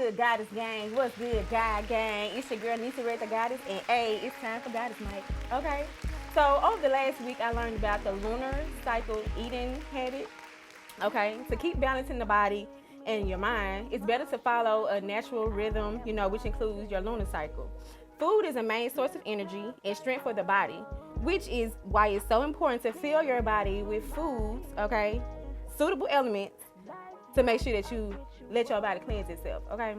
good, Gawdess gang? What's good, God gang? It's your girl, Nisa Red the Gawdess, and hey, it's time for Gawdess Mic. Okay? So, over the last week, I learned about the lunar cycle eating habit. Okay? To keep balancing the body and your mind, it's better to follow a natural rhythm, which includes your lunar cycle. Food is a main source of energy and strength for the body, which is why it's so important to fill your body with foods, okay? Suitable elements to make sure that you let your body cleanse itself, okay?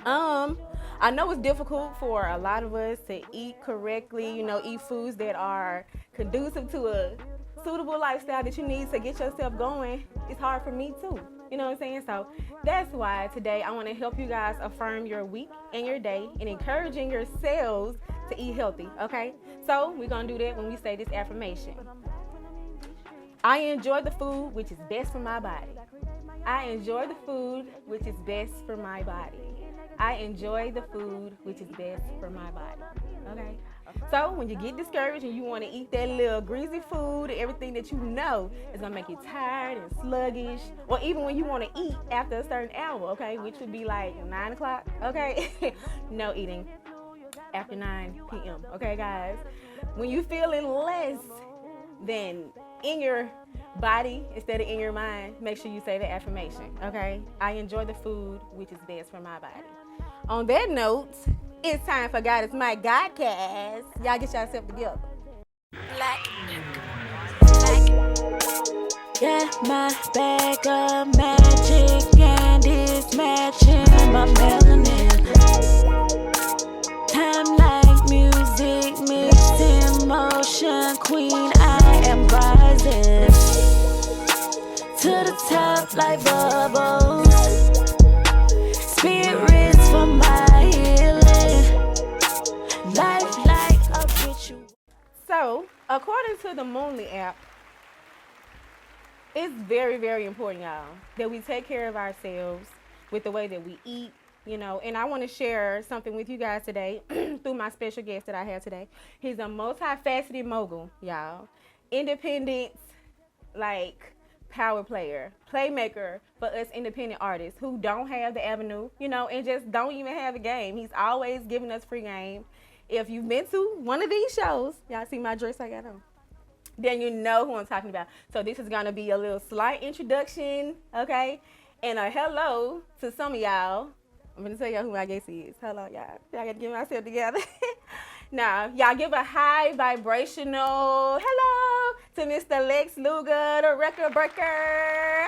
I know it's difficult for a lot of us to eat correctly, eat foods that are conducive to a suitable lifestyle that you need to get yourself going. It's hard for me too, you know what I'm saying? So that's why today I want to help you guys affirm your week and your day and encouraging yourselves to eat healthy, okay? So we're going to do that when we say this affirmation. I enjoy the food which is best for my body. I enjoy the food which is best for my body. I enjoy the food which is best for my body. Okay? So when you get discouraged and you want to eat that little greasy food, everything that you know is going to make you tired and sluggish, or even when you want to eat after a certain hour, okay, which would be like 9 o'clock, okay? No eating after 9 p.m., okay, guys? When you feeling less than in your body instead of in your mind, make sure you say the affirmation, okay? I enjoy the food which is best for my body. On that note, it's time for Gawdess Mic Gawdcast. Y'all get yourself together. Got my bag of magic and it's matching my melanin. Time like music mixed in motion, queen, I am rising to the top like bubbles. Spirits for my healing, life like a ritual. So, according to the Moonly app, it's very, very important, y'all, that we take care of ourselves with the way that we eat, and I want to share something with you guys today through my special guest that I have today. He's a multifaceted mogul, y'all. Independent, power player, playmaker for us independent artists who don't have the avenue, and just don't even have a game. He's always giving us free game. If you've been to one of these shows, y'all see my dress I got on, then you know who I'm talking about. So this is going to be a little slight introduction, okay? And a hello to some of y'all. I'm going to tell y'all who my guest is. Hello, y'all. Y'all got to get myself together. Now, y'all give a high vibrational hello to Mr. Lex Luga, the Recordbreaker.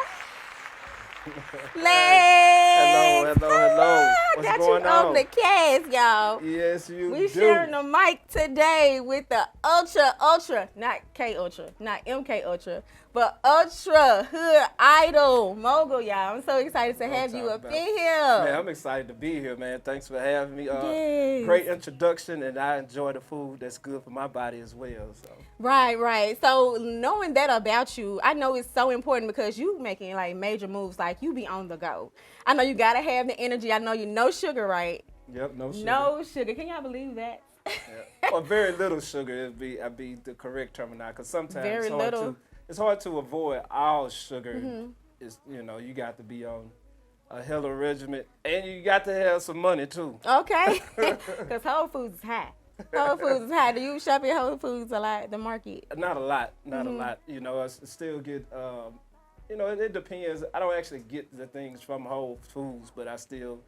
Lex! Hello. What's got going you on? the cast, y'all. Yes, you We do. sharing the mic today with the ultra, not K Ultra, not MK Ultra, but ultra hood idol mogul, y'all. I'm so excited to have you up in here. Man, I'm excited to be here, man. Thanks for having me. Yes. Great introduction, and I enjoy the food that's good for my body as well. So. Right. So knowing that about you, I know it's so important because you making major moves, you be on the go. I know you gotta have the energy. I know you no sugar, right? Yep, no sugar. No sugar. Can y'all believe that? Yeah. Or very little sugar would be the correct terminology, because sometimes Very little. It's hard to avoid all sugar. Mm-hmm. It's you got to be on a hell of a regimen, and you got to have some money too. Okay, because Whole Foods is high. Whole Foods is high. Do you shop at Whole Foods a lot? The market? Not a lot. Not a lot. I still get. It depends. I don't actually get the things from Whole Foods, but I still,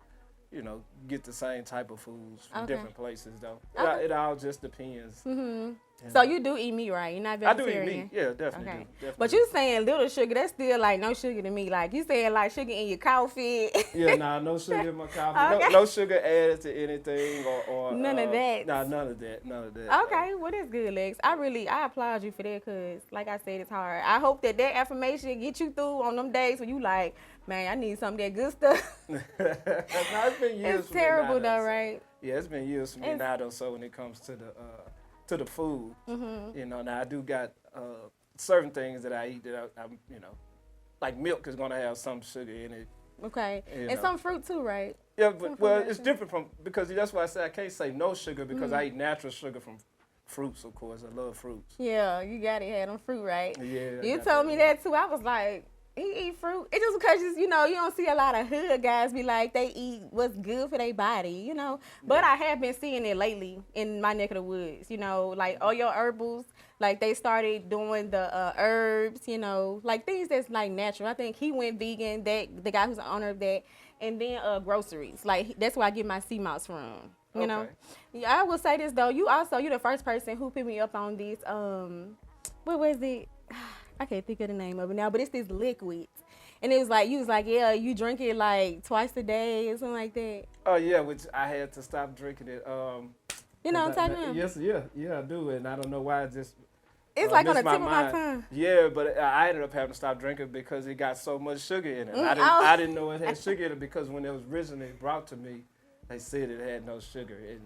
get the same type of foods from different places, though. It all just depends. Mm-hmm. So you do eat meat, right? You're not vegetarian? I do eat meat. Yeah, definitely Okay. do. Definitely. But you saying little sugar, that's still no sugar to me. You saying sugar in your coffee. Yeah, no sugar in my coffee. Okay. No sugar added to anything or None of that. No, none of that. Okay, well, that's good, Lex. I applaud you for that because, like I said, it's hard. I hope that affirmation get you through on them days when you man, I need some of that good stuff. It's been years. It's terrible though, right? Yeah, it's been years for me now, though. So when it comes to the food, now I do got certain things that I eat that I'm, like milk is gonna have some sugar in it. Okay, and some fruit too, right? Yeah, but it's different because that's why I say I can't say no sugar because I eat natural sugar from fruits, of course. I love fruits. Yeah, you gotta have them fruit, right? Yeah. You told me that too. I was like, He eat fruit. It's just because, you know, you don't see a lot of hood guys be like, they eat what's good for their body, you know. But I have been seeing it lately in my neck of the woods, you know, like all your herbals, like they started doing the herbs, you know, like things that's like natural. I think he went vegan, the guy who's the owner of that, and then groceries. Like that's where I get my sea moss from, you know. Yeah, I will say this though, you're the first person who put me up on this, what was it? I can't think of the name of it now, but it's this liquid. And it was like, you was like, yeah, you drink it like twice a day or something like that. Oh, yeah, which I had to stop drinking it. You know what I'm talking about? Yes, yeah, I do. And I don't know why it's like on the tip of my tongue. Yeah, but I ended up having to stop drinking because it got so much sugar in it. I didn't know it had sugar in it because when it was originally brought to me, they said it had no sugar. And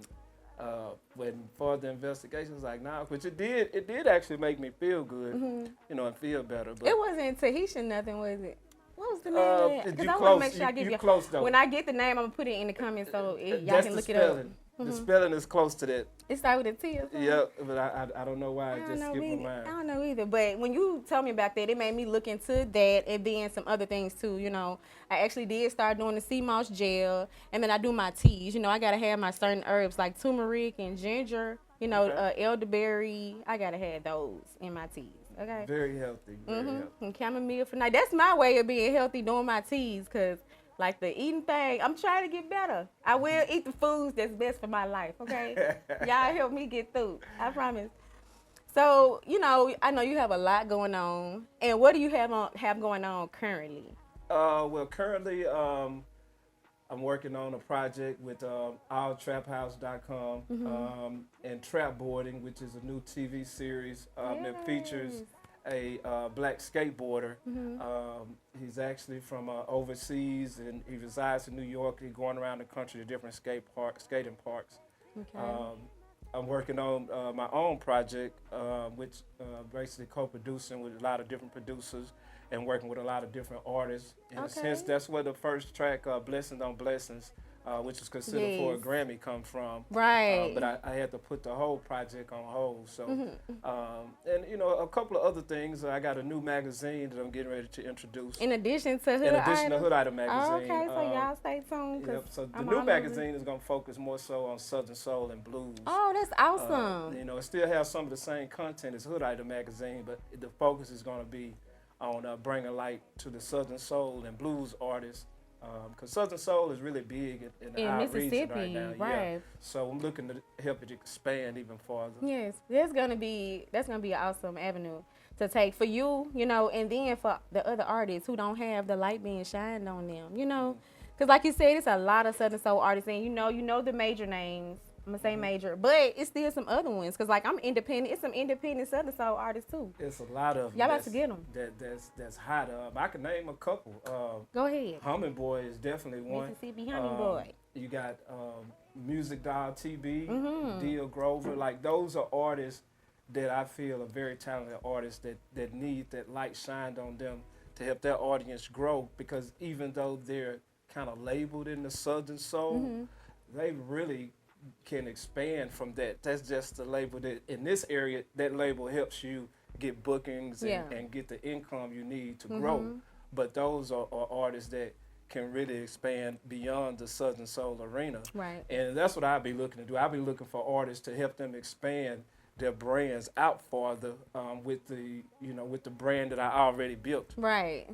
when further investigation was like, nah, which it did actually make me feel good, you know, and feel better. But it wasn't Tahitian nothing, was it? What was the name of that? Because I want to make sure I give you. Close, though. When I get the name, I'm going to put it in the comments so y'all can look it up. The spelling is close to that. It started with a T or something? Yeah, but I don't know why. It just skipped my mind. I don't know either. But when you told me about that, it made me look into that and then some other things too. You know, I actually did start doing the sea moss gel, and then I do my teas. You know, I got to have my certain herbs like turmeric and ginger, you know, elderberry. I got to have those in my teas. Okay. Very healthy. Very healthy. And chamomile for night. That's my way of being healthy, doing my teas, because like the eating thing, I'm trying to get better. I will eat the foods that's best for my life, okay? Y'all help me get through. I promise. So, you know, I know you have a lot going on. And what do you have going on currently? Well, currently, I'm working on a project with alltraphouse.com and Trap Boarding, which is a new TV series that features a black skateboarder. He's actually from overseas, and he resides in New York. He's going around the country to different skating parks. Okay. I'm working on my own project, which basically co-producing with a lot of different producers and working with a lot of different artists. In a sense, that's where the first track, Blessings on Blessings, which is considered for a Grammy, come from. Right. But I had to put the whole project on hold. So, and you know, a couple of other things. I got a new magazine that I'm getting ready to introduce. In addition to Hood Item magazine. Oh, okay, so y'all stay tuned. Yep. So the new magazine is going to focus more so on Southern Soul and blues. Oh, that's awesome. You know, it still has some of the same content as Hood Item magazine, but the focus is going to be on bringing light to the Southern Soul and blues artists. Because Southern Soul is really big in our region right now. Right. Yeah. So I'm looking to help it expand even farther. Yes, that's gonna be an awesome avenue to take for you, you know, and then for the other artists who don't have the light being shined on them, you know, because like you said, it's a lot of Southern Soul artists, and you know the major names. I'm gonna say major, but it's still some other ones. Cause like I'm independent. It's some independent Southern Soul artists too. It's a lot of y'all about to get them. That's hot. I can name a couple. Go ahead. Humming Boy is definitely one. Mississippi Humming Boy. You got Music Doll TB, Deal Grover. Like those are artists that I feel are very talented artists that need that light shined on them to help their audience grow. Because even though they're kind of labeled in the Southern Soul, they really can expand from that. That's just the label that in this area, that label helps you get bookings and get the income you need to grow. But those are artists that can really expand beyond the Southern Soul arena. Right. And that's what I'll be looking to do. I'll be looking for artists to help them expand their brands out farther with the brand that I already built. Right.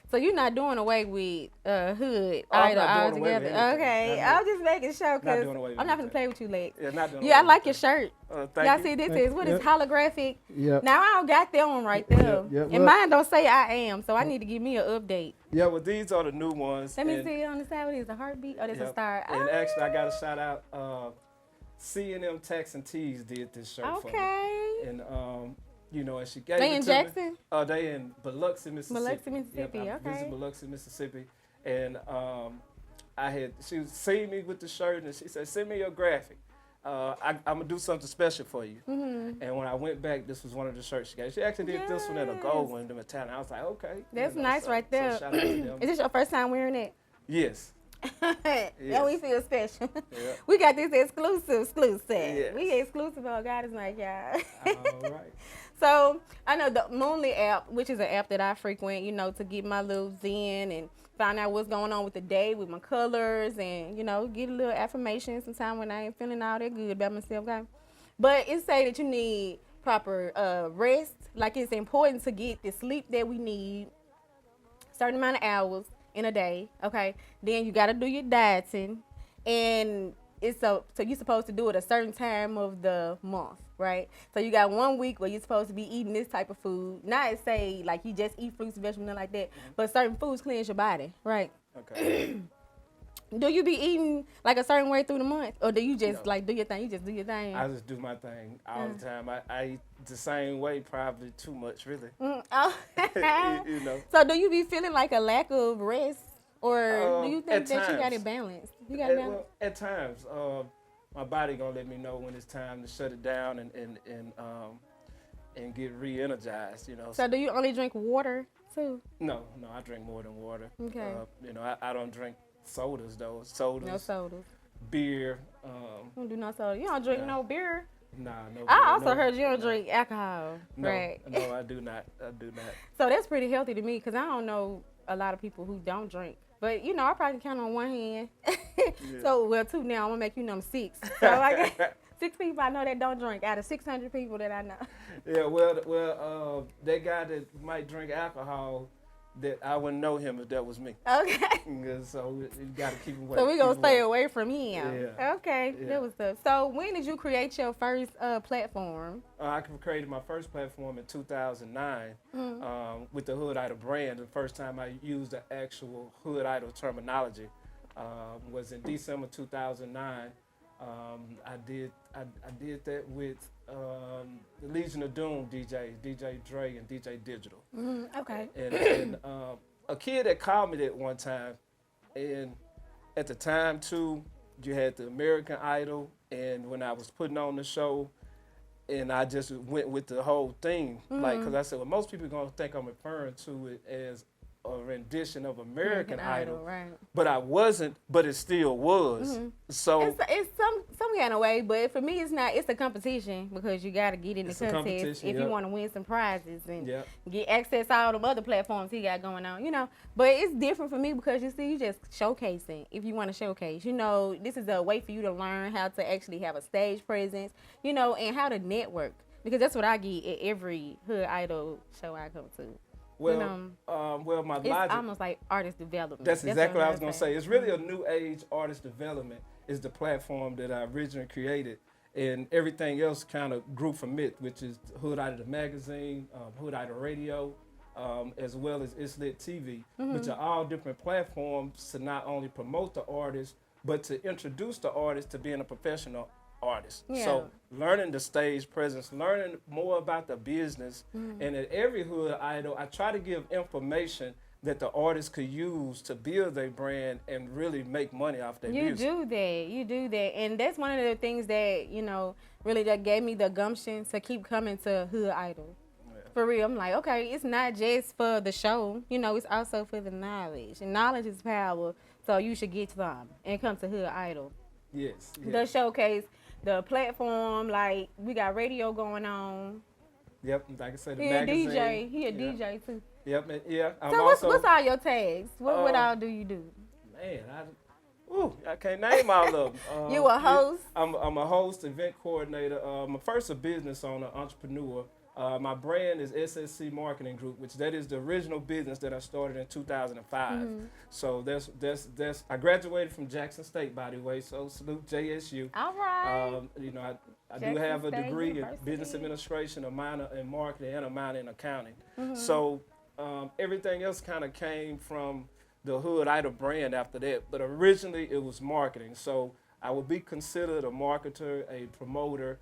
So you're not doing away with Hood altogether. Okay, I was just making sure because I'm not gonna play with you, Lex. Yeah, not doing I like your shirt. Thank Y'all you. see this is what is holographic. Yep. Now I don't got that one right there, and mine don't say I am, so I need to give me an update. Yeah, well these are the new ones. Let me see on the side. What is a heartbeat? Oh, that's a star. And actually, I got to shout out. C&M Tax and Tees did this shirt for me. And you know, and she gave they it in to Jackson? Me. They in Biloxi, Mississippi. Biloxi, Mississippi. Yep, I okay. visited Biloxi, Mississippi, and she was seeing me with the shirt, and she said, "Send me your graphic. I'm gonna do something special for you." And when I went back, this was one of the shirts she got. She actually did this one and a gold one, the metallic. I was like, okay. That's nice right there. So shout out to them. Is this your first time wearing it? Yes. Yeah, we feel special. Yeah. We got this exclusive. Yes. We exclusive on Gawdess Mic, y'all. All right. So I know the Moonly app, which is an app that I frequent, you know, to get my little zen and find out what's going on with the day with my colors and, you know, get a little affirmation sometime when I ain't feeling all that good about myself, okay? But it say that you need proper rest. Like it's important to get the sleep that we need, certain amount of hours in a day, okay? Then you got to do your dieting, and it's so you're supposed to do it a certain time of the month, right? So you got 1 week where you're supposed to be eating this type of food. Not say like you just eat fruits and vegetables, nothing like that, but certain foods cleanse your body, right? Okay. Do you be eating like a certain way through the month, or do you just like do your thing? You just do your thing. I just do my thing all the time. I eat the same way, probably too much, really. Oh. You know. So do you be feeling like a lack of rest, or do you think that you got it balanced? You got it balanced? Well, at times, my body gonna let me know when it's time to shut it down and get re-energized. You know. So do you only drink water too? No, I drink more than water. Okay. You know, I don't drink sodas though. Sodas. No sodas. Beer. Don't do no soda. You don't drink no beer. Nah, no. I also heard you don't drink alcohol. No, right? No, I do not. So that's pretty healthy to me because I don't know a lot of people who don't drink. But you know, I probably count on one hand. Yeah. So well, two now. I'm gonna make you number 6. So I got 6 people I know that don't drink out of 600 people that I know. Yeah, well, that guy that might drink alcohol, that I wouldn't know him if that was me. Okay. So you got to keep away. So we gonna stay away from him. Yeah. Okay, Yeah. that was tough. So when did you create your first platform? I created my first platform in 2009 with the Hood Idol brand. The first time I used the actual Hood Idol terminology was in December 2009. I did that with the Legion of Doom DJs, DJ Dre and DJ Digital. Okay. And a kid that called me that one time, and at the time too, you had the American Idol, and when I was putting on the show, and I just went with the whole thing, like, because I said, well, most people are gonna think I'm referring to it as a rendition of American Idol, right? But I wasn't, but it still was. So it's some kind of way, but for me, it's not. It's a competition because you got to get in the contest if you want to win some prizes and get access to all the other platforms he got going on, you know. But it's different for me because you see, you just showcasing. If you want to showcase, you know, this is a way for you to learn how to actually have a stage presence, you know, and how to network, because that's what I get at every Hood Idol show I come to. Well, you know, well, my it's logic. almost like artist development. That's exactly what I was gonna say. It's really a new age artist development. Is the platform that I originally created, and everything else kind of grew from it, which is Hood Idol the magazine, Hood Idol radio, as well as ssclexluga TV, which are all different platforms to not only promote the artist, but to introduce the artist to being a professional artist. Yeah. So learning the stage presence, learning more about the business, and at every Hood Idol, I try to give information that the artists could use to build their brand and really make money off their music. You do that, and that's one of the things that, you know, really that gave me the gumption to keep coming to Hood Idol. Yeah. For real, I'm like, okay, it's not just for the show, you know, it's also for the knowledge, and knowledge is power, so you should get some and come to Hood Idol. Yes. The showcase, the platform, like we got radio going on. Yep, like I said, the He magazine. a DJ. He a DJ too. Yep, and yeah. So what's all your tags? What all do you do? Man, I can't name all of them. You a host? I'm a host, event coordinator. I'm first a business owner, entrepreneur. My brand is SSC Marketing Group, which that is the original business that I started in 2005. So that's I graduated from Jackson State, by the way. So salute JSU. All right. You know, I do Jackson have a State degree University. in business administration, a minor in marketing, and a minor in accounting. So everything else kind of came from the Hood Idol brand after that. But originally it was marketing. So I would be considered a marketer, a promoter.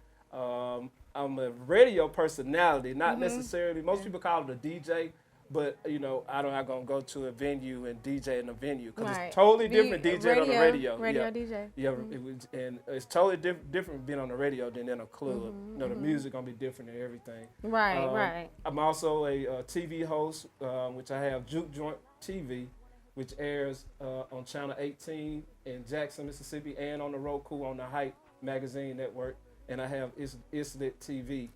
I'm a radio personality, not necessarily. Most people call it a DJ, but you know, I'm not gonna go to a venue and DJ in a venue because it's totally different DJ on the radio. Radio DJ. Yeah, it was, and it's totally different being on the radio than in a club. You know, the music gonna be different and everything. Right. I'm also a TV host, which I have Juke Joint TV, which airs on Channel 18 in Jackson, Mississippi, and on the Roku on the Hype Magazine Network. And I have ssclexluga TV,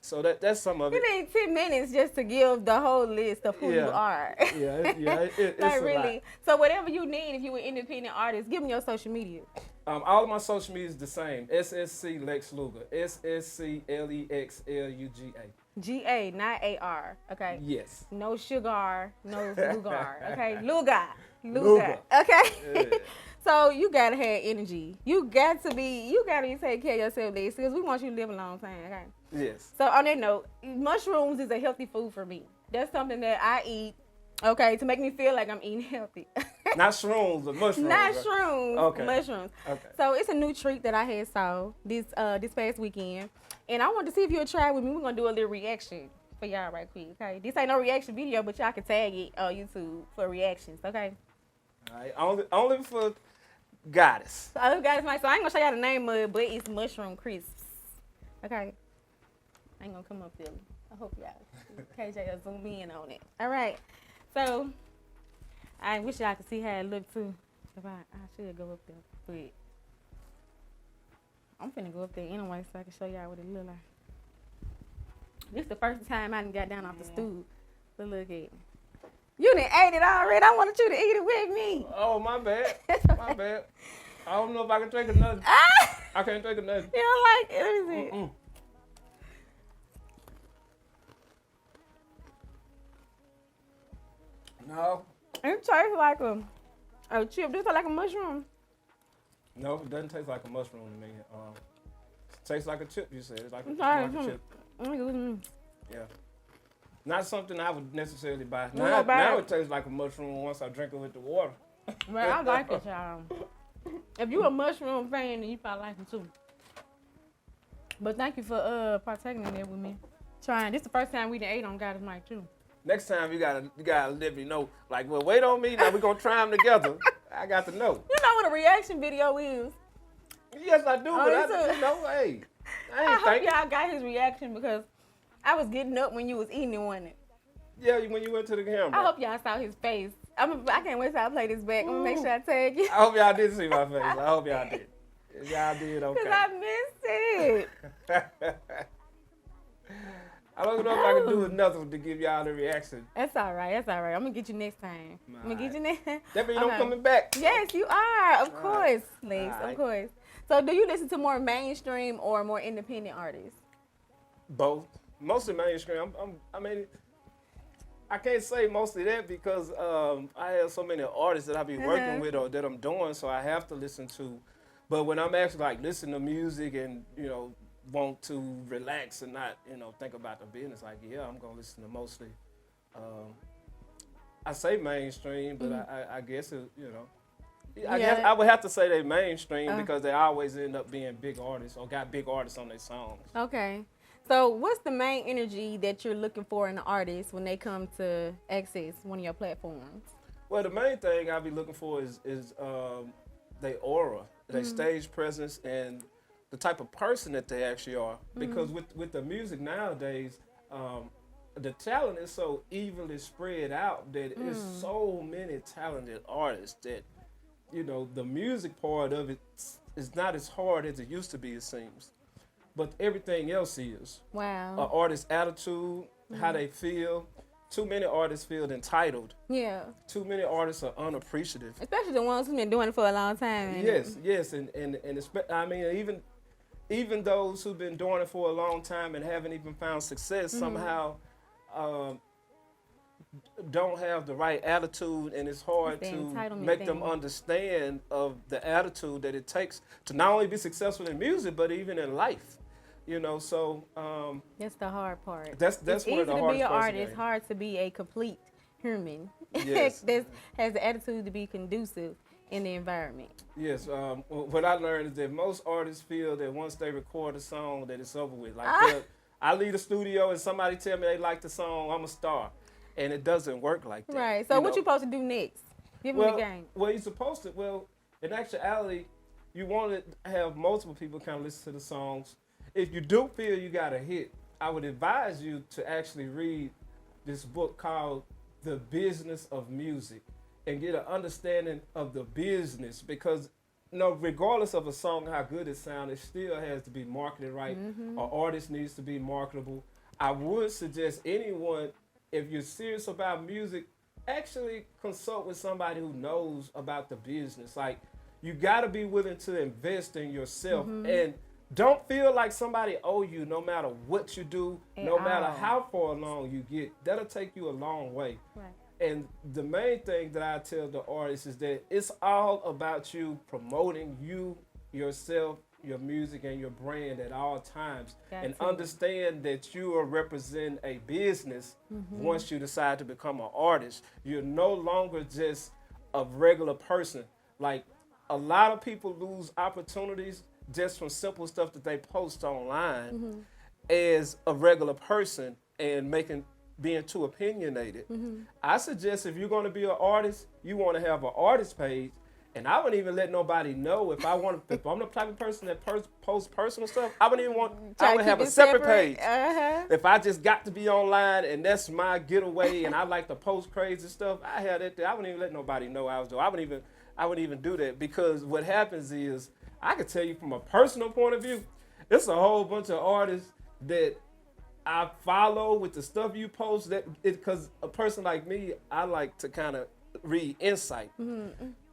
So that's some of it. You need 10 minutes just to give the whole list of who you are. It's like a really. lot. So whatever you need, if you're an independent artist, give them your social media. All of my social media is the same. ssclexluga. ssclexluga. G-A, not A-R, okay? Yes. No sugar, no lugar, okay? Luga. Okay? Yeah. So you gotta have energy. You gotta be taking care of yourself, Lex, because we want you to live a long time, okay? Yes. So on that note, mushrooms is a healthy food for me. That's something that I eat, okay, to make me feel like I'm eating healthy. Not shrooms, but mushrooms. Not right? shrooms, Okay. mushrooms. Okay. So it's a new treat that I had saw this past weekend. And I wanted to see if you'll try with me. We're going to do a little reaction for y'all right quick, okay? This ain't no reaction video, but y'all can tag it on YouTube for reactions, okay? All right. Only for Gawdess. So I got my, so I ain't going to show y'all the name of it, but it's mushroom crisps, okay? I ain't going to come up there. I hope y'all, KJ will zoom in on it. All right. So I wish y'all could see how it looked too. If I should go up there, but I'm finna go up there anyway so I can show y'all what it look like. This the first time I done got down off the stool. But look at it. You done ate it already. I wanted you to eat it with me. Oh, my bad. My bad. I don't know if I can drink another. I can't drink another. You don't like it? Let me see. No. It tastes like a chip. This tastes like a mushroom. No, it doesn't taste like a mushroom to me. It tastes like a chip, you said. It's like a chip. Yeah. Not something I would necessarily buy. Now it tastes like a mushroom once I drink it with the water. Man, I like it, y'all. If you a mushroom fan, then you probably like them too. But thank you for partaking in it with me. Trying. This is the first time we done ate on Gawdess Mic too. Next time you gotta let me know. Like, well, wait on me. Now we're gonna try them together. I got to know. You know what a reaction video is? Yes, I do. But I hey, I hope y'all got his reaction because I was getting up when you was eating it, wasn't it? Yeah, when you went to the camera. I hope y'all saw his face. I can't wait till I play this back. I'm gonna make sure I tag you. I hope y'all did see my face. I hope y'all did. If y'all did, okay. Because I missed it. I don't know if I can do enough to give y'all the reaction. That's all right. I'm going to get you next time. I'm going to get you next time. That means I'm coming back. Yes, you are. Of course, Lex. Right. Of course. So do you listen to more mainstream or more independent artists? Both. Mostly mainstream. I mean, I can't say mostly that because I have so many artists that I be working with or that I'm doing, so I have to listen to. But when I'm actually like listening to music and, want to relax and not, think about the business, like, yeah, I'm going to listen to mostly, I say mainstream, but I guess, I guess I would have to say they mainstream because they always end up being big artists or got big artists on their songs. Okay. So what's the main energy that you're looking for in an artist when they come to access one of your platforms? Well, the main thing I'll be looking for is their aura, their stage presence, and the type of person that they actually are. Because with the music nowadays, the talent is so evenly spread out that there's so many talented artists that, the music part of it is not as hard as it used to be, it seems. But everything else is. Wow. An artist's attitude, how they feel. Too many artists feel entitled. Yeah. Too many artists are unappreciative. Especially the ones who've been doing it for a long time. Yes, and I mean, even those who've been doing it for a long time and haven't even found success somehow don't have the right attitude, and it's hard to make them understand of the attitude that it takes to not only be successful in music but even in life. So that's the hard part. That's one of the hardest parts. It's easy to be an artist. It's hard to be a complete human. Yes. that has the attitude to be conducive in the environment. Yes. What I learned is that most artists feel that once they record a song that it's over with. Like I leave the studio and somebody tell me they like the song, I'm a star, and it doesn't work like that. Right. So what you supposed to do next? Give them the game. Well, you're supposed to. Well, in actuality, you want to have multiple people kind of listen to the songs. If you do feel you got a hit, I would advise you to actually read this book called The Business of Music and get an understanding of the business, because no, regardless of a song, how good it sounds, it still has to be marketed right. Mm-hmm. An artist needs to be marketable. I would suggest anyone, if you're serious about music, actually consult with somebody who knows about the business. Like, you got to be willing to invest in yourself, and don't feel like somebody owe you no matter what you do, no matter how far along you get. That'll take you a long way. Right. And the main thing that I tell the artists is that it's all about you promoting you, yourself, your music, and your brand at all times. And understand that you are representing a business once you decide to become an artist. You're no longer just a regular person. Like, a lot of people lose opportunities just from simple stuff that they post online as a regular person and being too opinionated. I suggest if you're going to be an artist, you want to have an artist page. And I wouldn't even let nobody know if I'm the type of person that posts personal stuff. I would have a separate page. If I just got to be online and that's my getaway and I like to post crazy stuff, I had it there. I wouldn't even let nobody know I was doing. I wouldn't even do that, because what happens is, I can tell you from a personal point of view, it's a whole bunch of artists that I follow with the stuff you post, because a person like me, I like to kind of read insight.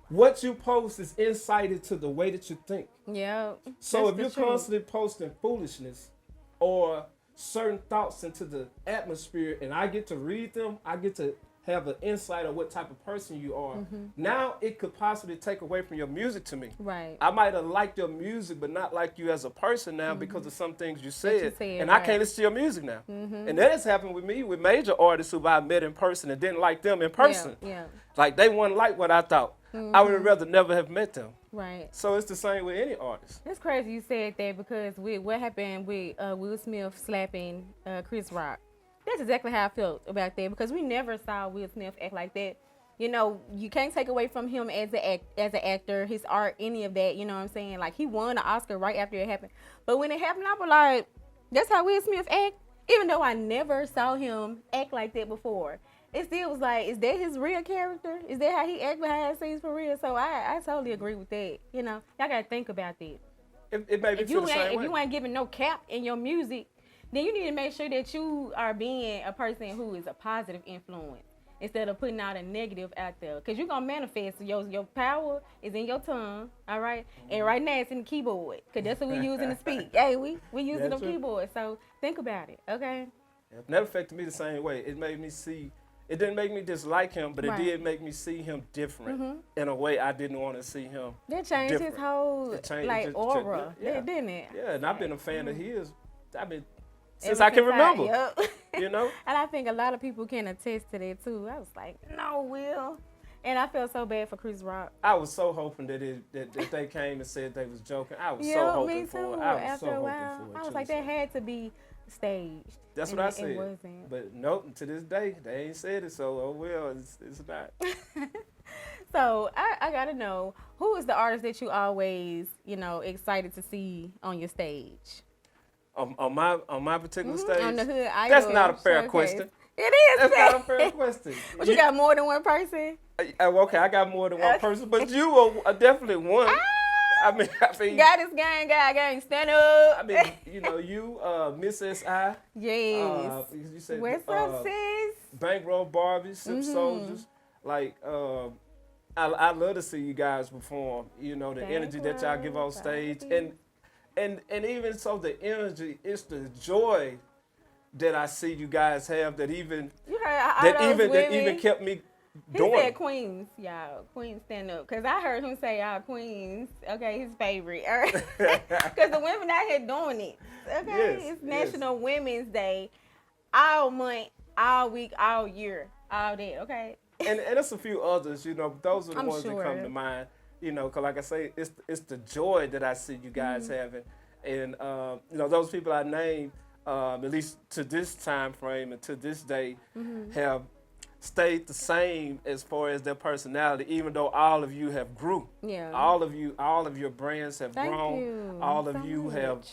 What you post is insight into the way that you think. Yeah. So if you're constantly posting foolishness or certain thoughts into the atmosphere and I get to read them, I get to have an insight of what type of person you are. Now it could possibly take away from your music to me. Right. I might have liked your music, but not like you as a person now because of some things you said. And I can't listen to your music now. And that has happened with me with major artists who I met in person and didn't like them in person. Yeah. Like, they wouldn't like what I thought. I would have rather never have met them. Right. So it's the same with any artist. It's crazy you said that, because with what happened with Will Smith slapping Chris Rock, that's exactly how I felt about that, because we never saw Will Smith act like that. You know, you can't take away from him as an actor, his art, any of that. You know what I'm saying? Like, he won an Oscar right after it happened. But when it happened, I was like, that's how Will Smith act? Even though I never saw him act like that before. It still was like, is that his real character? Is that how he act behind the scenes for real? So I totally agree with that. You know, y'all got to think about that. It made me feel the same way. If you ain't giving no cap in your music, then you need to make sure that you are being a person who is a positive influence instead of putting out a negative out there. Because you're going to manifest. Your power is in your tongue, all right? And right now it's in the keyboard, because that's what we using to speak. Hey, we using the keyboard. So think about it, okay? That affected me the same way. It made me see, it didn't make me dislike him, but it did make me see him different in a way I didn't want to see him. That changed different. his whole aura, didn't it? Yeah, and I've been a fan of his. Since I can remember, you know? And I think a lot of people can attest to that, too. I was like, no, Will. And I felt so bad for Chris Rock. I was so hoping that they came and said they was joking. I was so hoping for it. I was After so a hoping while, for it. I was like, that had to be staged. That's what I said. It wasn't. But nope, to this day, they ain't said it, so oh well, it's not. So I got to know, who is the artist that you always, excited to see on your stage? On my particular stage? On the Hood Idol. That's not a fair question. It is. That's not a fair question. But you got more than one person? Okay, I got more than one person, but you are definitely one. I mean, Gawdess gang, stand up. I mean, you, Miss S.I. Yes. You said, what's up, sis? Bankroll Barbies, Sip Soldiers. Like, I love to see you guys perform. You know, the energy that y'all give on stage. And even so, the energy, it's the joy that I see you guys have that even kept me doing. He said Queens, y'all. Queens stand up. Because I heard him say, Queens, okay, his favorite. Because the women out here doing it. Okay, yes, it's National Women's Day. All month, all week, all year, all day, okay? And there's a few others, those are the ones that come to mind. Because like I say, it's the joy that I see you guys having. And, those people I named, at least to this time frame and to this day, have stayed the same as far as their personality, even though all of you have grew. Yeah. All of your brands have grown. You. All of you have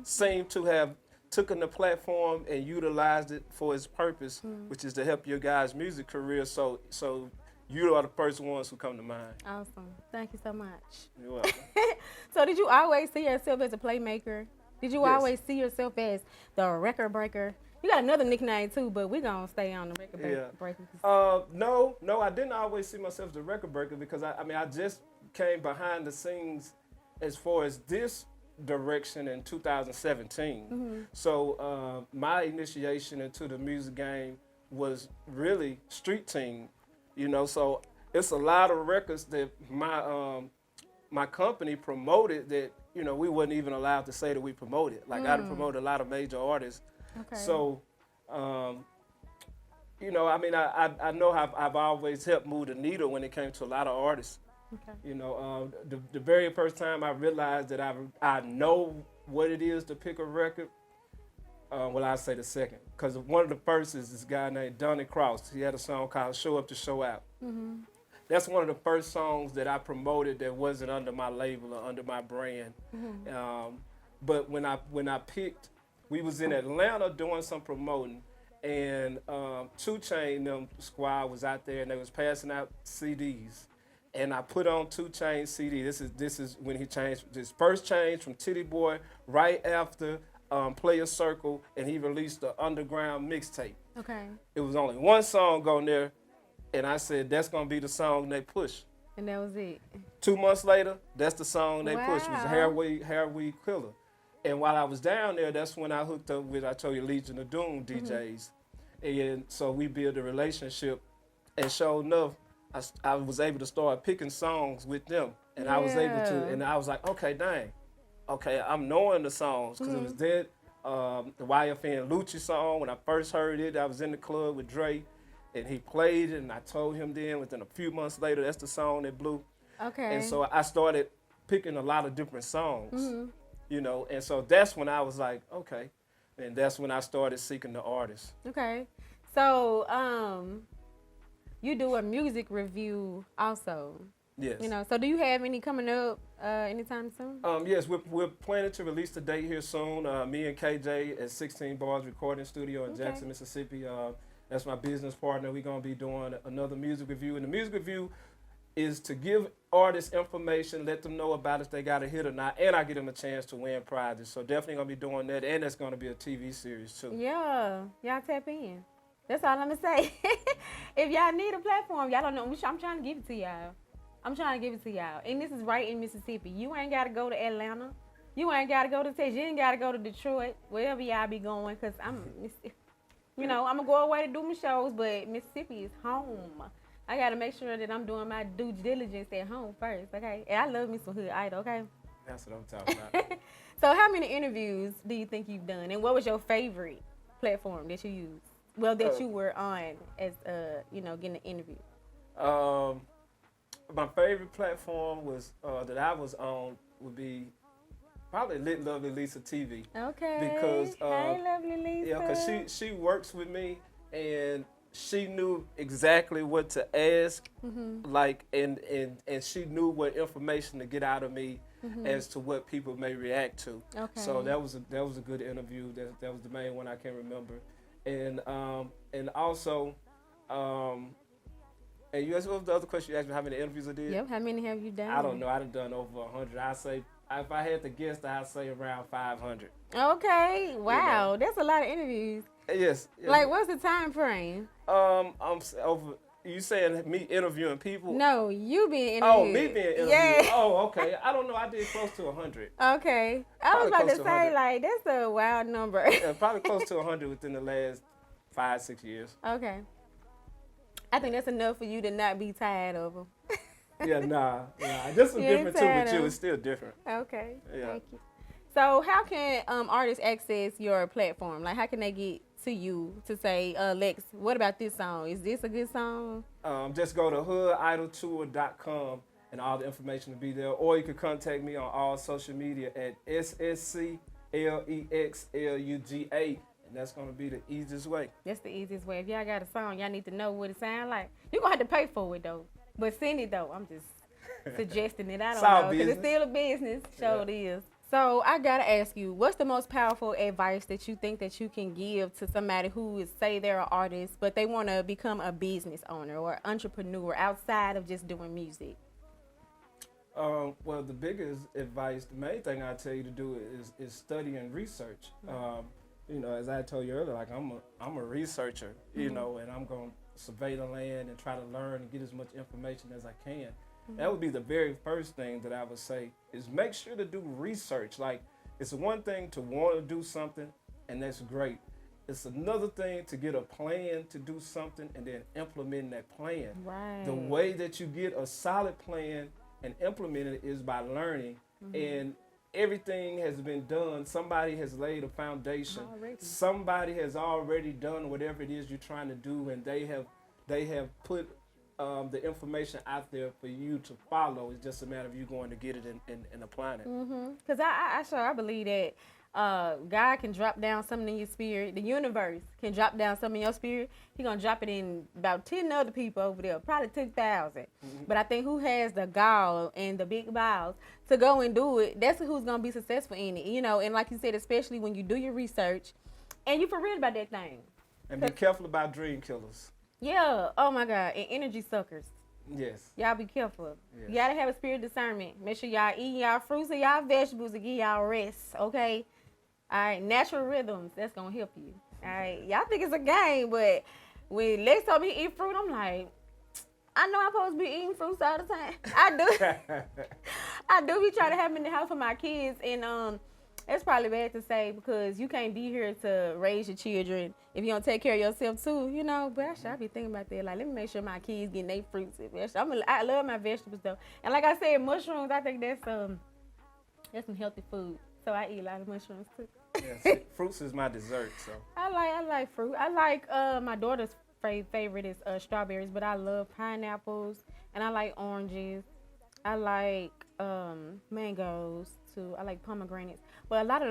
seemed to have taken the platform and utilized it for its purpose, which is to help your guys' music career. So you are the first ones who come to mind. Awesome. Thank you so much. You're welcome. So did you always see yourself as a playmaker? Did you Yes. always see yourself as the record breaker? You got another nickname too, but we're going to stay on the record breaker. No, I didn't always see myself as the record breaker because I just came behind the scenes as far as this direction in 2017. So my initiation into the music game was really street team, you know. So it's a lot of records that my company promoted that, you know, we wasn't even allowed to say that we promoted. Like I promoted a lot of major artists. Okay. So, you know, I mean, I know I've always helped move the needle when it came to a lot of artists. Okay. You know, the very first time I realized that I know what it is to pick a record, well, I'd say the second. Because one of the first is this guy named Donny. He had a song called Show Up to Show Out. That's one of the first songs that I promoted that wasn't under my label or under my brand. But when I picked, we was in Atlanta doing some promoting, and 2 Chainz them squad was out there and they was passing out CDs. And I put on 2 Chainz CD. This is when he changed his first change from Titty Boy right after Player Circle, and he released the Underground mixtape. Okay. It was only one song on there, and I said that's gonna be the song they push. And that was it. 2 months later, that's the song they pushed. It was Wow. Hair Weed Killer. And while I was down there, that's when I hooked up with, I told you, Legion of Doom DJs. And so we built a relationship, and sure enough, I was able to start picking songs with them. And I was able to, and I was like, okay, dang. Okay, I'm knowing the songs, because it was that, the YFN Lucci song. When I first heard it, I was in the club with Dre, and he played it, and I told him then, within a few months later, that's the song that blew. Okay. And so I started picking a lot of different songs, you know, and so that's when I was like, okay. And that's when I started seeking the artists. Okay. So, you do a music review also. Yes. You know, so do you have any coming up anytime soon? Yes, we're planning to release the date here soon. Me and KJ at 16 Bars Recording Studio in Jackson, Mississippi. That's my business partner. We're going to be doing another music review. And the music review is to give artists information, let them know about if they got a hit or not, and I give them a chance to win prizes. So definitely going to be doing that, and that's going to be a TV series too. Yeah, y'all tap in. That's all I'm going to say. If y'all need a platform, y'all don't know, I'm trying to give it to y'all. And this is right in Mississippi. You ain't got to go to Atlanta. You ain't got to go to Texas. You ain't got to go to Detroit, wherever y'all be going, because I'm going to go away to do my shows, but Mississippi is home. I got to make sure that I'm doing my due diligence at home first, okay? And I love me some Hood Idol, okay? That's what I'm talking about. So how many interviews do you think you've done? And what was your favorite platform that you used? Well, that you were on as, getting an interview. My favorite platform was that I was on would be probably Lit Lovely Lisa TV. Okay. Because hey, Lovely Lisa. Yeah, because she works with me, and she knew exactly what to ask, like, and she knew what information to get out of me as to what people may react to. Okay. So that was a good interview. That was the main one I can remember, and also. And you asked, what was the other question you asked me? How many interviews I did? Yep. How many have you done? I don't know. I've done over 100. I say, if I had to guess, I'd say around 500. Okay. Wow. You know. That's a lot of interviews. Yes. Like, what's the time frame? I'm over. You saying me interviewing people? No, you being interviewed. Oh, me being interviewed. Yeah. Oh, okay. I don't know. I did close to 100. Okay. I Probably was about close to to say, 100. like, that's a wild number. Yeah, probably close to 100 within the last 5-6 years. Okay. I think that's enough for you to not be tired of them. Yeah, nah. This was You ain't different too, tired but you of- was still different. Okay. Yeah. Thank you. So how can artists access your platform? Like, how can they get to you to say, Lex, what about this song? Is this a good song? Just go to hoodidoltour.com and all the information will be there. Or you can contact me on all social media at ssclexluga. And that's going to be the easiest way. That's the easiest way. If y'all got a song, y'all need to know what it sounds like. You're going to have to pay for it, though. But send it, though. I'm just suggesting it. I don't It's all know. Because it's business. still a business. Sure it is. So I gotta ask you, what's the most powerful advice that you think that you can give to somebody who is, say they're an artist, but they want to become a business owner or entrepreneur outside of just doing music? Well, the biggest advice, the main thing I tell you to do is study and research. You know, as I told you earlier, like I'm a researcher, you know, and I'm gonna survey the land and try to learn and get as much information as I can. That would be the very first thing that I would say is make sure to do research. Like, it's one thing to want to do something, and that's great. It's another thing to get a plan to do something and then implement that plan. Right. The way that you get a solid plan and implement it is by learning. And everything has been done. Somebody has laid a foundation. Already. Somebody has already done whatever it is you're trying to do, and they have put the information out there for you to follow. It's just a matter of you going to get it and applying it. Because I believe that God can drop down something in your spirit. The universe can drop down something in your spirit. He's going to drop it in about 10 other people over there, probably 2,000. But I think who has the gall and the big balls to go and do it, that's who's going to be successful in it. You know, and like you said, especially when you do your research and you for real about that thing. And be careful about dream killers. Yeah. Oh, my God. And energy suckers. Yes. Y'all be careful. Yes. You got to have a spirit discernment. Make sure y'all eat y'all fruits and y'all vegetables to give y'all rest, okay? All right, natural rhythms, that's going to help you. All right, y'all think it's a game, but when Lex told me to eat fruit, I'm like, I know I'm supposed to be eating fruits all the time. I do. I do be trying to have them in the house for my kids, and it's probably bad to say because you can't be here to raise your children if you don't take care of yourself too, you know. But actually, I be thinking about that. Like, let me make sure my kids getting their fruits and vegetables. I love my vegetables though, and like I said, mushrooms. I think that's some healthy food. So I eat a lot of mushrooms too. Yes, fruits is my dessert. So I like fruit. I like my daughter's favorite is strawberries, but I love pineapples and I like oranges. I like mangoes too. I like pomegranates. But a lot of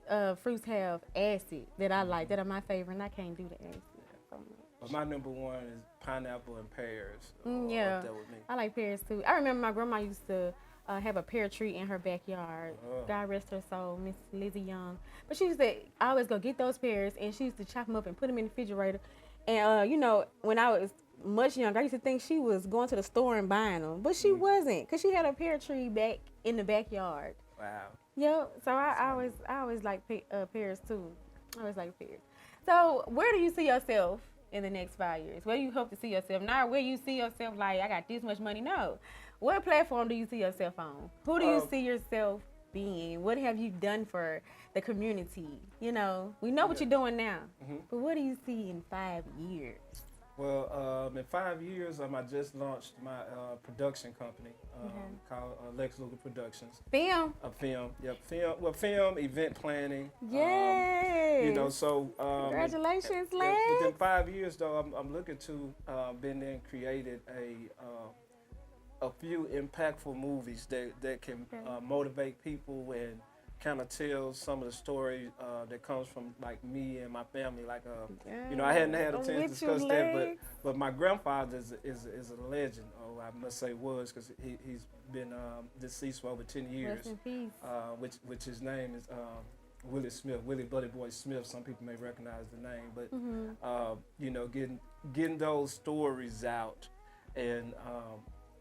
the fruits have acid that I like. That are my favorite, and I can't do the acid so much. but my number one is pineapple and pears. Yeah, Up there with me. I like pears too. I remember my grandma used to have a pear tree in her backyard. Oh. God rest her soul, Miss Lizzie Young. But she used to always go get those pears, and she used to chop them up and put them in the refrigerator. And you know, when I was much younger, I used to think she was going to the store and buying them, but she wasn't, cause she had a pear tree back in the backyard. Wow. Yeah, so I always like pears too. I always like pears. So where do you see yourself in the next 5 years? Where do you hope to see yourself? Not where you see yourself like I got this much money. No. What platform do you see yourself on? Who do you see yourself being? What have you done for the community? You know, we know what you're doing now, but what do you see in 5 years? Well, in 5 years, I just launched my production company called Lex Luga Productions. Film. A film, yep, film. Well, film, event planning. Yay! You know, so Congratulations, Lex. within 5 years, though, I'm looking to been there and created a few impactful movies that can motivate people and kind of tell some of the stories that comes from like me and my family. Like, you know, I hadn't had a chance to discuss that, but my grandfather is a legend. Oh, I must say was, because he's been deceased for over 10 years. Rest in peace. Which his name is Willie Smith, Willie Buddy Boy Smith. Some people may recognize the name, but you know, getting those stories out and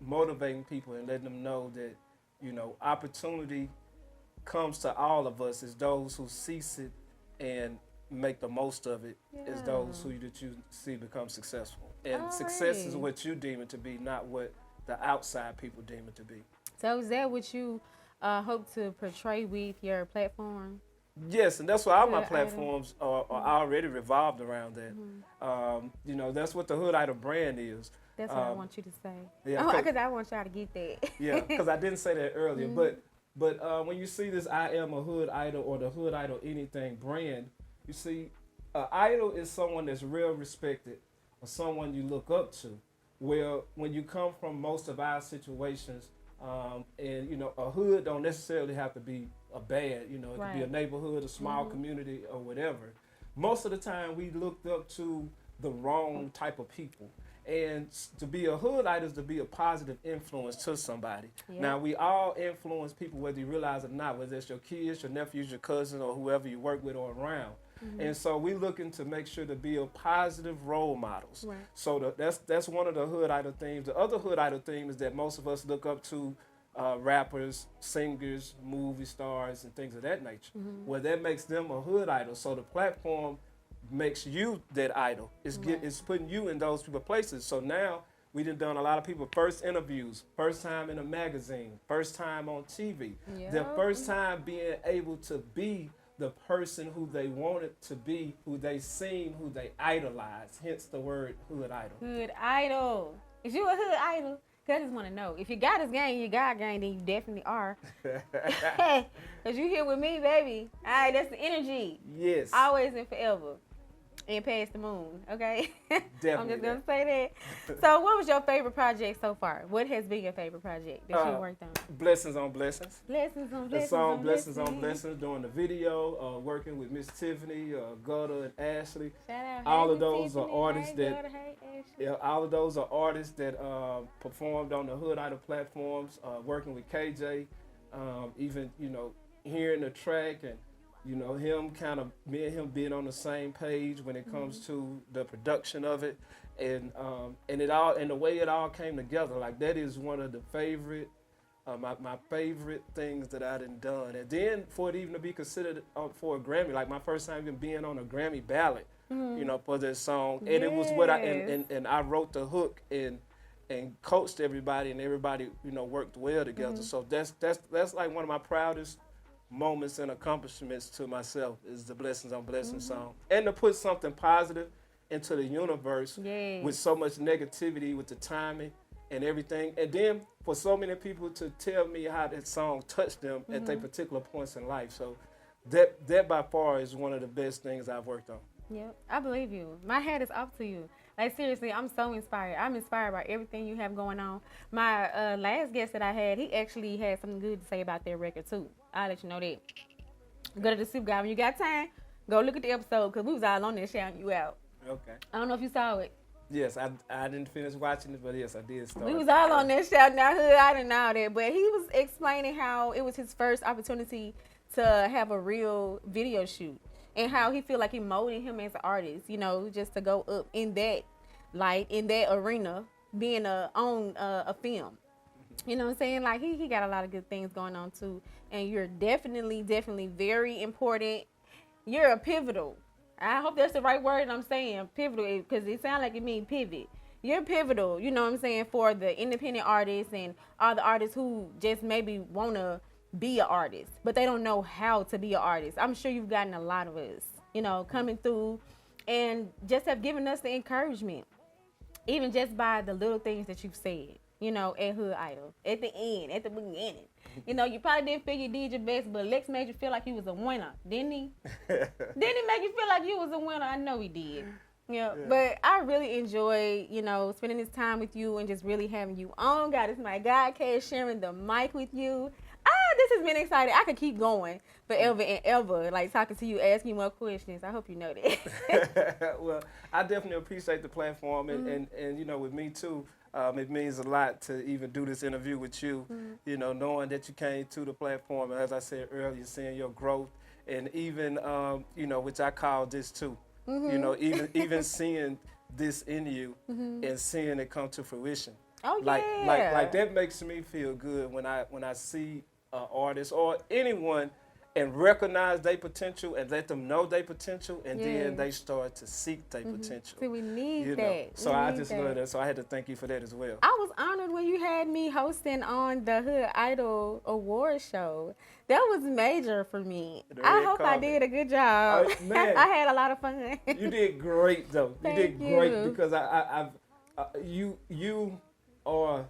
motivating people and letting them know that, you know, opportunity comes to all of us. Is those who seize it and make the most of it, is those who that you see become successful. And success is what you deem it to be, not what the outside people deem it to be. So is that what you hope to portray with your platform? Yes, and that's why all my platforms are already revolved around that. You know, that's what the Hood Idol brand is. That's what I want you to say. Yeah, because I want y'all to get that. Yeah, because I didn't say that earlier. But when you see this I am a Hood Idol or the Hood Idol anything brand, you see an idol is someone that's real respected or someone you look up to. Well, when you come from most of our situations, and you know, a hood don't necessarily have to be a bad, you know, it could be a neighborhood, a small community, or whatever. Most of the time we looked up to the wrong type of people. And to be a hood idol is to be a positive influence to somebody. Yep. Now, we all influence people, whether you realize it or not, whether it's your kids, your nephews, your cousins, or whoever you work with or around. And so we're looking to make sure to be a positive role models. Right. So that's one of the hood idol themes. The other hood idol theme is that most of us look up to rappers, singers, movie stars, and things of that nature. Well, that makes them a hood idol. So the platform makes you that idol. It's putting you in those people places. So now we done a lot of people first interviews, first time in a magazine, first time on TV, their first time being able to be the person who they wanted to be, who they seen, who they idolize. Hence the word hood idol. Hood idol. Is you a hood idol? Cause I just want to know. If you got this gang, you got gang, then you definitely are. Cause you here with me, baby. All right, that's the energy. Yes. Always and forever. And past the moon, okay? Definitely. I'm just gonna say that. So, what was your favorite project so far? What has been your favorite project that you worked on? Blessings on Blessings. Blessings on The blessings. song Blessings on Blessings, doing the video, working with Miss Tiffany, Gawdess, and Ashley. Shout out. All Hey, of those Tiffany. are artists Hey, that- Gawdess. Hey, Ashley. Yeah, all of those are artists that performed on the Hood Idol platforms, working with KJ, even, hearing the track and, me and him being on the same page when it comes to the production of it. And the way it all came together, like that is one of the favorite, my favorite things that I done. And then for it even to be considered for a Grammy, like my first time even being on a Grammy ballot, for this song. And it was what and I wrote the hook and coached everybody, and everybody, worked well together. So that's like one of my proudest moments and accomplishments to myself is the Blessings on Blessings song. And to put something positive into the universe with so much negativity with the timing and everything. And then for so many people to tell me how that song touched them at their particular points in life. So that by far is one of the best things I've worked on. Yep, I believe you. My hat is off to you. Like, seriously, I'm so inspired. I'm inspired by everything you have going on. My last guest that I had, he actually had something good to say about their record, too. I'll let you know that. Go to the Super Guy. When you got time, go look at the episode, because we was all on there shouting you out. Okay. I don't know if you saw it. Yes, I didn't finish watching it, but yes, I did start. We was all on there shouting out hood, I didn't know that. But he was explaining how it was his first opportunity to have a real video shoot. And how he feel like he molded him as an artist, just to go up in that light, in that arena, being on a film. You know what I'm saying? Like, he got a lot of good things going on, too. And you're definitely very important. You're a pivotal. I hope that's the right word I'm saying, pivotal, because it sounds like it means pivot. You're pivotal, you know what I'm saying, for the independent artists and all the artists who just maybe want to be an artist, but they don't know how to be an artist. I'm sure you've gotten a lot of us, coming through and just have given us the encouragement, even just by the little things that you've said, at Hood Idol, at the end, at the beginning. You probably didn't feel you did your best, but Lex made you feel like you was a winner, didn't he? Didn't he make you feel like you was a winner? I know he did. Yeah, but I really enjoy, spending this time with you and just really having you on. Gawdess Mic Gawdcast, sharing the mic with you. This has been exciting. I could keep going forever and ever, like talking to you, asking you more questions. I hope you know that. Well, I definitely appreciate the platform, and with me too. It means a lot to even do this interview with you, knowing that you came to the platform, and as I said earlier, seeing your growth, and even, which I call this too, even seeing this in you and seeing it come to fruition. Oh, yeah. Like that makes me feel good when I see an artist or anyone and recognize their potential and let them know their potential, and then they start to seek their potential. See, we need that. So I just love that. So I had to thank you for that as well. I was honored when you had me hosting on the Hood Idol Award show. That was major for me. I hope I did a good job. Man, I had a lot of fun. You did great, though. Thank you did great you. because you are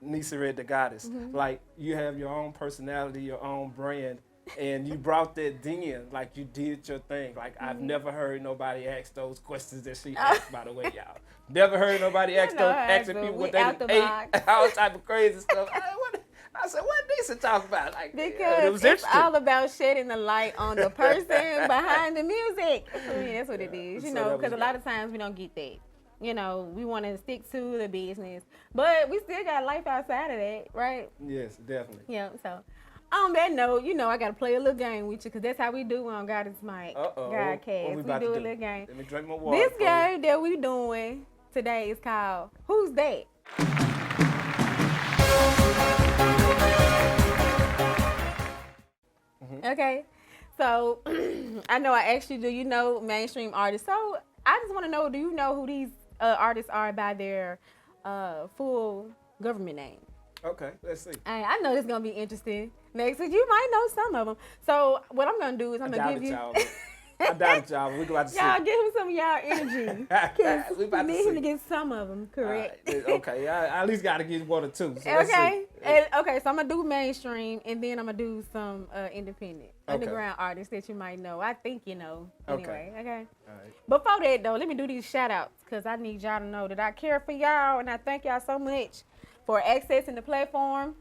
Nisa Red the Gawdess. Like, you have your own personality, your own brand, and you brought that then, like you did your thing. Like, I've never heard nobody ask those questions that she asked, by the way, y'all. Never heard nobody asking people what they ate, all type of crazy stuff. I said, what Nisa talk about? Like, because it's all about shedding the light on the person behind the music. I mean, that's what it is, because a lot of times we don't get that. You know, we want to stick to the business, but we still got life outside of that, right? Yes, definitely. Yeah. So, on that note, you know, I got to play a little game with you because that's how we do on Gawdess Mic Gawdcast. We do a little game. Let me drink my water. This game that we doing today is called Who's That? Okay. So, I know I asked you, do you know mainstream artists? So, I just want to know, do you know who these artists are by their full government name? Okay, let's see. I know this is going to be interesting. Next week, you might know some of them. So, what I'm going to do is I'm going to give you... I doubt y'all. We're about to see. Y'all give him some of y'all energy. Because we need him to get some of them, correct? Okay, I at least got to get 1 or 2. So okay. Okay, so I'm going to do mainstream, and then I'm going to do some independent, underground artists that you might know. I think you know. Anyway, okay? All right. Before that, though, let me do these shout-outs, because I need y'all to know that I care for y'all, and I thank y'all so much for accessing the platform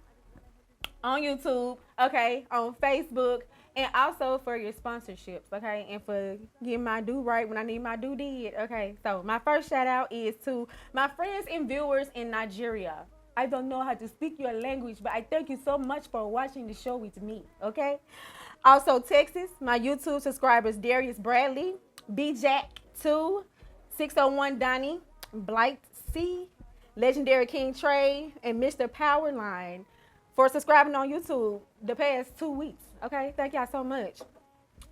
on YouTube, okay, on Facebook, and also for your sponsorships, okay, and for getting my due right when I need my due did, okay. So my first shout out is to my friends and viewers in Nigeria. I don't know how to speak your language, but I thank you so much for watching the show with me, okay. Also Texas, my YouTube subscribers Darius Bradley, Jack2, 601 Donny, Blxght C, Legendary King Tre, and Mr. Powerline for subscribing on YouTube the past 2 weeks. Okay, thank y'all so much.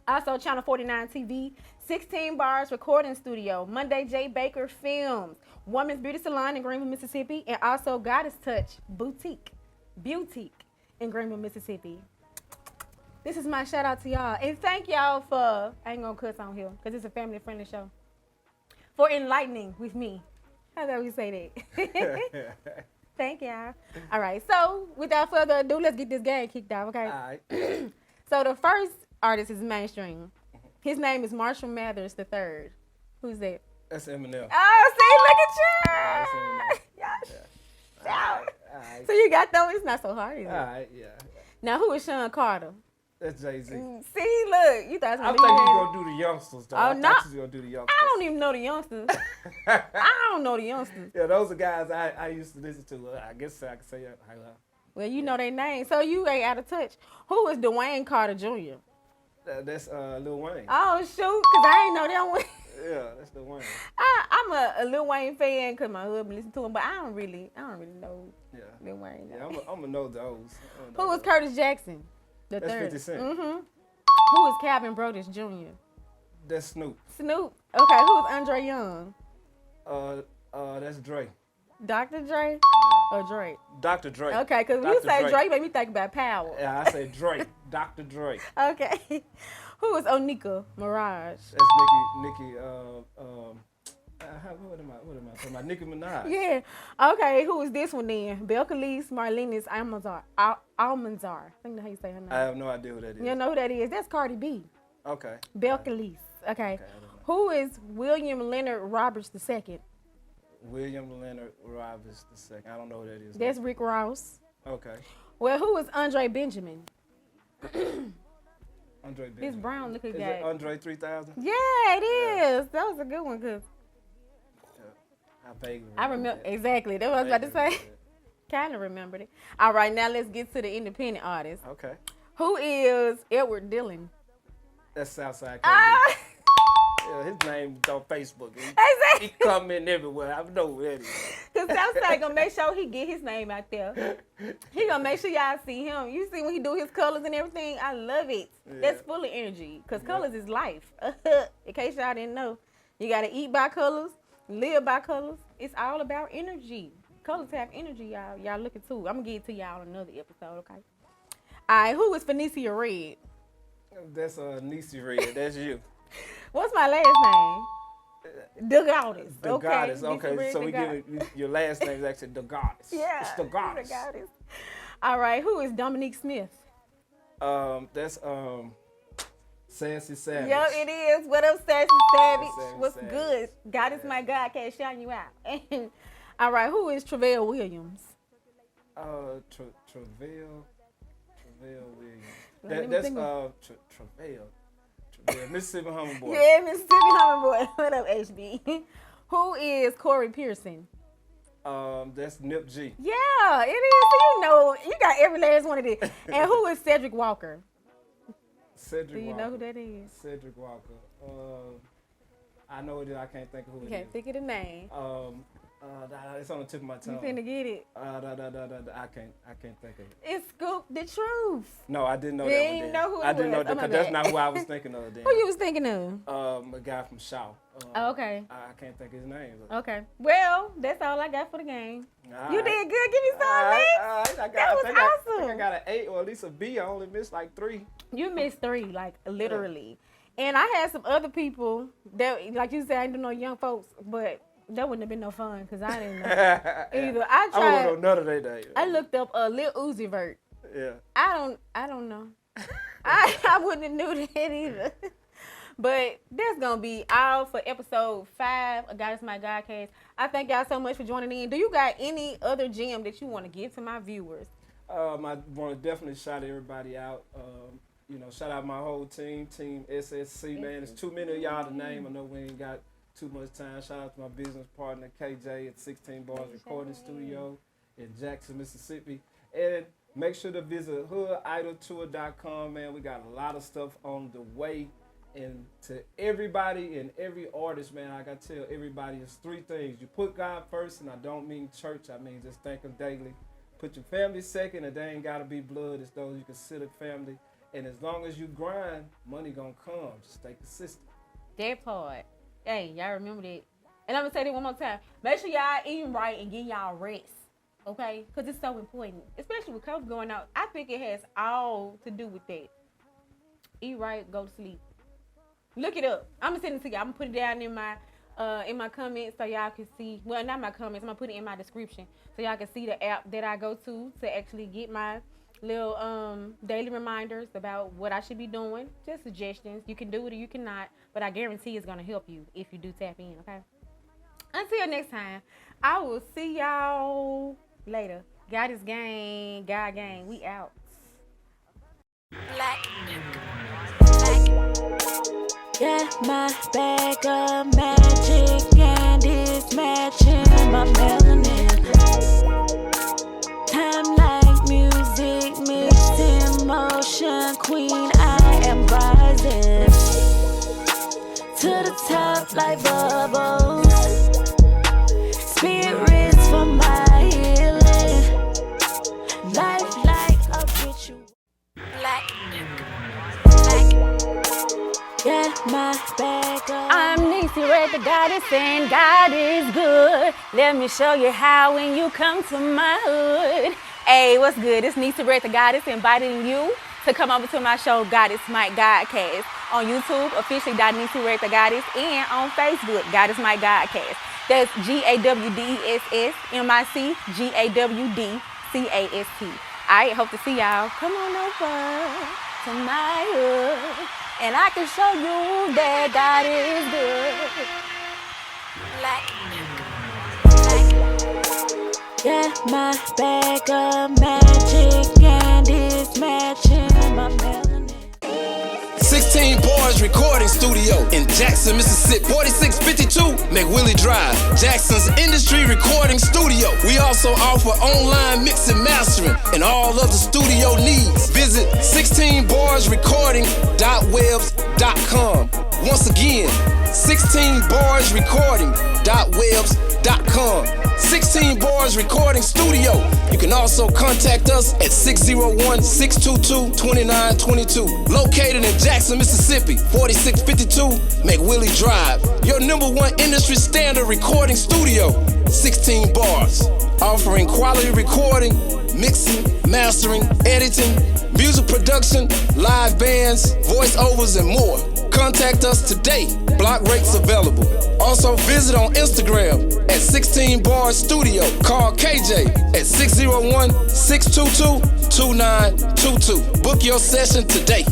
Also, Channel 49 TV, 16 Bars Recording Studio, Mondayjbakerfilms, Women's Beauty Salon in Greenville, Mississippi, and also Gawdess Touch Beautique in Greenville, Mississippi. This is my shout out to y'all. And thank y'all for, I ain't gonna cuss on here because it's a family friendly show, for enlightening with me. How do we say that? Thank y'all. All right, so without further ado, let's get this game kicked off, okay? All right. So the first artist is mainstream. His name is Marshall Mathers III. Who's that? That's Eminem. Oh, see, look at you. Yeah. All right. So you got those. It's not so hard, is it? All right, yeah. Now, who is Sean Carter? That's Jay-Z. See, look. You thought I think you're going to do the youngsters, though. Oh, no. I thought you was going to do the youngsters. I don't even know the youngsters. I don't know the youngsters. Yeah, those are guys I used to listen to. I guess I can say that. Well, you know their names, so you ain't out of touch. Who is Dwayne Carter Jr.? That's Lil Wayne. Oh, shoot, because I ain't know that one. Yeah, that's Lil Wayne. I'm a Lil Wayne fan because my husband listens to him, but I don't really know Lil Wayne. Yeah, I'm going to know those. Who is Curtis Jackson? That's 50 Cent. Mm-hmm. Who is Calvin Broadus Jr.? That's Snoop. Snoop. Okay, who is Andre Young? That's Dre. Dr. Dre or Dre? Dr. Dre. Okay, because when you say Dre, you make me think about power. Yeah, I say Dre. Dr. Dre. Okay. Who is Onika Mirage? That's Nicki, what am I talking about? Nicki Minaj. Yeah. Okay, who is this one then? Belcalis Marlenis Almanzar. I think that's how you say her name. I have no idea who that is. You don't know who that is? That's Cardi B. Okay. Belcalis. Okay. Who is William Leonard Roberts II? William Leonard Roberts II. I don't know who that is. That's Rick Ross. Okay. Well, who is Andre Benjamin? Andre Benjamin. This brown looking guy. Is it Andre 3000? Yeah, it is. That was a good one, cause I remember exactly. That's what I was about to say. Kind of remembered it. All right, now let's get to the independent artist. Okay. Who is Edward Dillon? That's Southside KB. Yeah, his name's on Facebook. He come in everywhere. I know where it is. Because Southside gonna make sure he get his name out there. He gonna make sure y'all see him. You see when he do his colors and everything? I love it. Yeah. That's full of energy. Because colors is life. In case y'all didn't know. You gotta eat by colors, live by colors. It's all about energy. Colors have energy, y'all. Y'all look at too. I'm gonna get it to y'all in another episode, okay? All right, who is Phoenicia Red? That's Niecy Red. That's you. What's my last name? The Gawdess. The Gawdess. Okay, so we give your last name is actually The Gawdess. Yeah. It's The Gawdess. The Gawdess. All right, who is Dominique Smith? That's Sassy Savage. Yep, it is. What up, Sassy Savage? What's good? Gawdess Mic Gawdcast shouting you out. All right, who is Travell Williams? Travell Williams. That's Travell. Mississippi Hummingbird. Yeah, Mississippi Hummingbird. What up, HB? Who is Corey Pearson? That's Nip G. Yeah, it is. So you know, you got every last one of these. And who is Cedric Walker? Cedric Walker. Do you know who that is? Cedric Walker. I know it. I can't think of who it is. You can't think of the name. It's on the tip of my tongue. You finna get it. I can't think of it. It's Scoop the Truth. No, I didn't know You that didn't one. know who it I didn't know was. that Oh, my because that's bad. not who I was thinking of. Then. Who you was thinking of? A guy from Shaw. Okay. I can't think of his name. Okay. Well, that's all I got for the game. All You right. did good. Give me some, All Lex. right. I That was think I awesome. got an 8 or at least a B. I only missed like 3. You missed 3, like literally. And I had some other people that, like you said, I didn't do no young folks, but that wouldn't have been no fun because I didn't know either. I I tried. wouldn't know none of that day. I looked up a Lil Uzi Vert. Yeah. I don't know. I wouldn't have knew that either. But that's gonna be all for episode 5 of Gawdess Mic Gawdcast. I thank y'all so much for joining in. Do you got any other gem that you want to give to my viewers? I want to definitely shout everybody out. Shout out my whole team SSC, man. There's too many of y'all to name. I know we ain't got too much time. Shout out to my business partner, KJ, at 16 Bars Recording Studio in Jackson, Mississippi. And make sure to visit hoodidoltour.com, man. We got a lot of stuff on the way. And to everybody and every artist, man, I got to tell everybody, it's 3 things. You put God first, and I don't mean church. I mean just thank Him daily. Put your family second, and they ain't got to be blood. It's those you consider family. And as long as you grind, money gonna come. Just stay consistent. That part. Hey, y'all remember that. And I'm gonna say that one more time. Make sure y'all eating right and get y'all rest. Okay? Because it's so important. Especially with COVID going out. I think it has all to do with that. Eat right, go to sleep. Look it up. I'm gonna send it to y'all. I'm gonna put it down in my comments so y'all can see. Well, not my comments. I'm gonna put it in my description so y'all can see the app that I go to actually get my little daily reminders about what I should be doing. Just suggestions. You can do it or you cannot, but I guarantee it's gonna help you if you do tap in. Okay. Until next time, I will see y'all later. Gawdess gang, God gang, we out. Yeah, my bag of magic and it's matching my melanin. Time like music mixed in motion, queen, I am rising to the top like bubbles. Spirits for my healing, life like a ritual. Yeah, my bag of I'm Niecy Red, the Gawdess, and God is good. Let me show you how when you come to my hood. Hey, what's good? It's Niecy Red, the Gawdess, inviting you to come over to my show, Gawdess Mic Gawdcast, on YouTube, officially Niecy Red, the Gawdess, and on Facebook, Gawdess Mic Gawdcast. That's GAWDESS MIC GAWDCAST. I hope to see y'all. Come on over to my hood, and I can show you that God is good. yeah, my bag of magic and it's matching my melanin. 16 Bars Recording Studio in Jackson, Mississippi. 4652 McWillie Drive, Jackson's industry recording studio. We also offer online mix and mastering and all other studio needs. Visit 16barsrecording.webs.com. Once again, 16barsrecording.webs.com. 16 Bars Recording Studio. You can also contact us at 601-622-2922. Located in Jackson, Mississippi, 4652 McWillie Drive. Your #1 industry standard recording studio, 16 Bars. Offering quality recording, mixing, mastering, editing, music production, live bands, voiceovers, and more. Contact us today. Block rates available. Also visit on Instagram at 16 Bars Studio. Call KJ at 601-622-2922. Book your session today.